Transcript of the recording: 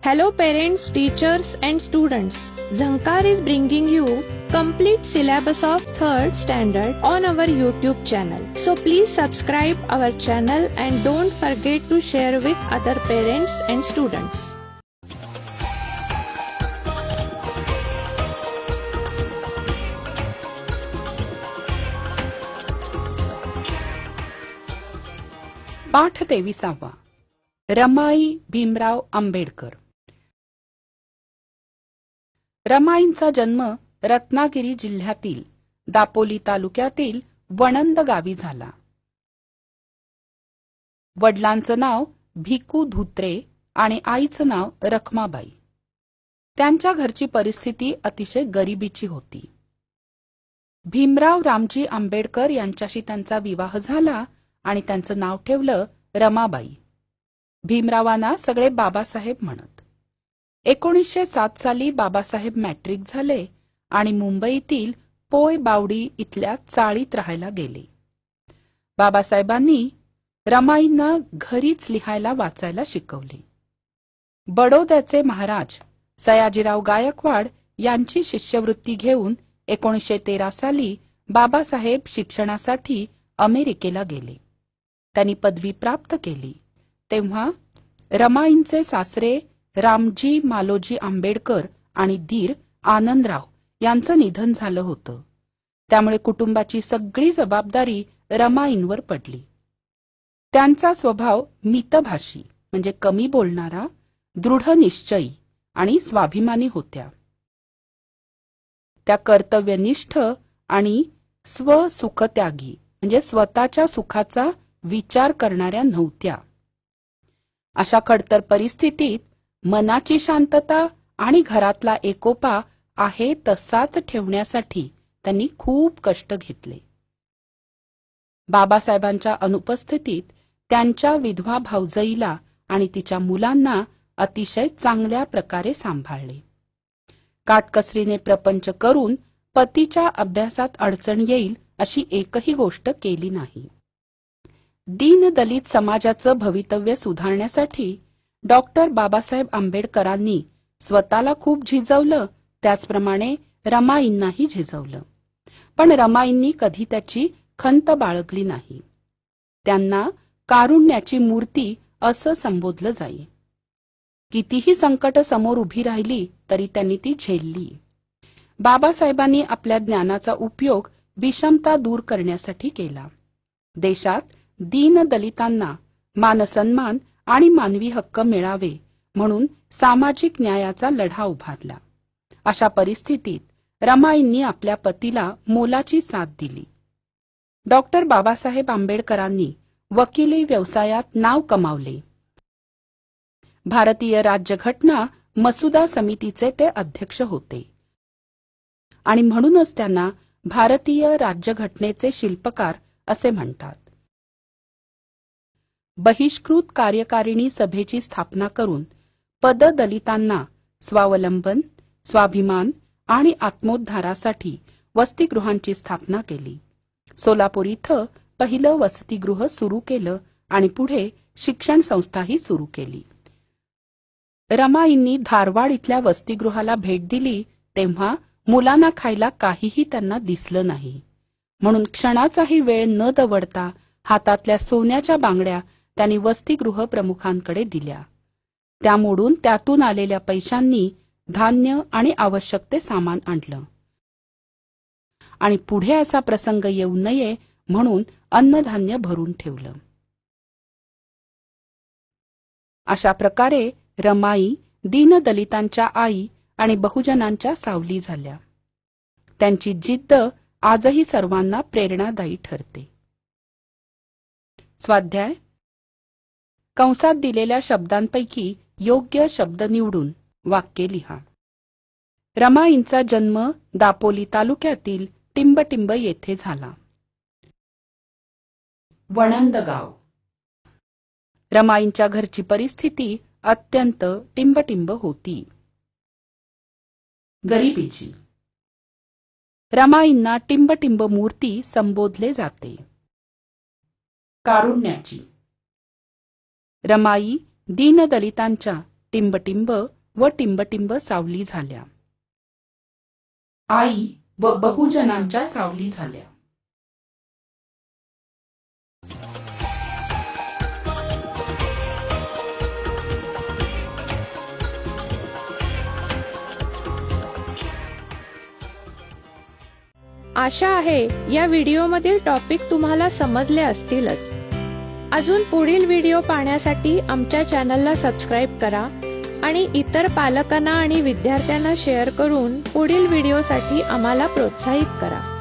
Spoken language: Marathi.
Hello parents, teachers and students. Zankar is bringing you complete syllabus of 3rd standard on our YouTube channel. So please subscribe our channel and don't forget to share with other parents and students. पाठ 23. रमाई भीमराव आंबेडकर. रमाईंचा जन्म रत्नागिरी जिल्ह्यातील दापोली तालुक्यातील वणंद गावी झाला. वडिलांचं नाव भिकू धुत्रे आणि आईचं नाव रखमाबाई. त्यांच्या घरची परिस्थिती अतिशय गरिबीची होती. भीमराव रामजी आंबेडकर यांच्याशी त्यांचा विवाह झाला आणि त्यांचं नाव ठेवलं रमाबाई. भीमरावांना सगळे बाबासाहेब म्हणत. 1907 साली बाबासाहेब मॅट्रिक झाले आणि मुंबईतील पोय बावडी इथल्या चाळीत राहायला गेले. बाबासाहेबांनी रमाईंना घरीच लिहायला वाचायला शिकवले. बडोद्याचे महाराज सयाजीराव गायकवाड यांची शिष्यवृत्ती घेऊन 1913 साली बाबासाहेब शिक्षणासाठी अमेरिकेला गेले. त्यांनी पदवी प्राप्त केली तेव्हा रमाईंचे सासरे रामजी मालोजी आंबेडकर आणि दीर आनंदराव यांचं निधन झालं होतं. त्यामुळे कुटुंबाची सगळी जबाबदारी रमाईंवर पडली. त्यांचा स्वभाव मितभाषी म्हणजे कमी बोलणारा, दृढनिश्चयी आणि स्वाभिमानी होत्या. त्या कर्तव्यनिष्ठ आणि स्वसुखत्यागी म्हणजे स्वतःच्या सुखाचा विचार करणाऱ्या नव्हत्या. अशा खडतर परिस्थितीत मनाची शांतता आणि घरातला एकोपा आहे तसाच ठेवण्यासाठी त्यांनी खूप कष्ट घेतले. बाबासाहेबांच्या अनुपस्थितीत त्यांच्या विधवा भावजईला आणि तिच्या मुलांना अतिशय चांगल्या प्रकारे सांभाळले. काटकसरीने प्रपंच करून पतीच्या अभ्यासात अडचण येईल अशी एकही गोष्ट केली नाही. दीनदलित समाजाचं भवितव्य सुधारण्यासाठी डॉक्टर बाबासाहेब आंबेडकरांनी स्वतःला खूप झिजवलं, त्याचप्रमाणे रमाईंनाही झिजवलं. पण रमाईंनी कधी त्याची खंत बाळगली नाही. त्यांना कारुण्याची मूर्ती असं संबोधलं जाई. कितीही संकट समोर उभी राहिली तरी त्यांनी ती झेलली. बाबासाहेबांनी आपल्या ज्ञानाचा उपयोग विषमता दूर करण्यासाठी केला. देशात दीनदलितांना मानसन्मान आणि मानवी हक्क मिळावे म्हणून सामाजिक न्यायाचा लढा उभारला. अशा परिस्थितीत रमाईंनी आपल्या पतीला मोलाची साथ दिली. डॉक्टर बाबासाहेब आंबेडकरांनी वकिली व्यवसायात नाव कमावले. भारतीय राज्यघटना मसुदा समितीचे ते अध्यक्ष होते आणि म्हणूनच त्यांना भारतीय राज्यघटनेचे शिल्पकार असे म्हणतात. बहिष्कृत कार्यकारिणी सभेची स्थापना करून पददलितांना स्वावलंबन, स्वाभिमान आणि आत्मोद्धारासाठी वसतिगृहांची स्थापना केली. सोलापूर इथं पहिलं वसतिगृह सुरू केलं आणि पुढे शिक्षण संस्थाही सुरू केली. रमाईंनी धारवाड इथल्या वसतिगृहाला भेट दिली तेव्हा मुलांना खायला काहीही त्यांना दिसलं नाही. म्हणून क्षणाचाही वेळ न दवडता हातातल्या सोन्याच्या बांगड्या त्यांनी वसतिगृह प्रमुखांकडे दिल्या. त्या मोडून त्यातून आलेल्या पैशांनी धान्य आणि आवश्यक ते सामान आणलं आणि पुढे असा प्रसंग येऊ नये म्हणून अन्नधान्य भरून ठेवलं. अशा प्रकारे रमाई दीनदलितांच्या आई आणि बहुजनांच्या सावली झाल्या. त्यांची जिद्द आजही सर्वांना प्रेरणादायी ठरते. स्वाध्याय. कंसात दिलेल्या शब्दांपैकी योग्य शब्द निवडून वाक्ये लिहा. रमाईंचा जन्म दापोली तालुक्यातील टिंबटिंब येथे झाला. वणंद गाव. रमाईंच्या घरची परिस्थिती अत्यंत टिंबटिंब होती. गरिबीची. रमाईंना टिंबटिंब मूर्ती संबोधले जाते. कारुण्याची. रमाई दीनदलितांच्या टिंबटिंब व टिंबटिंब सावली झाल्या. आई व बहुजनांच्या सावली झाल्या. आशा आहे या व्हिडिओमधील टॉपिक तुम्हाला समजले असतीलच. अजून पुढील व्हिडिओ पाहण्यासाठी आमच्या चॅनलला सबस्क्राईब करा आणि इतर पालकांना आणि विद्यार्थ्यांना शेअर करून पुढील व्हिडिओसाठी आम्हाला प्रोत्साहित करा.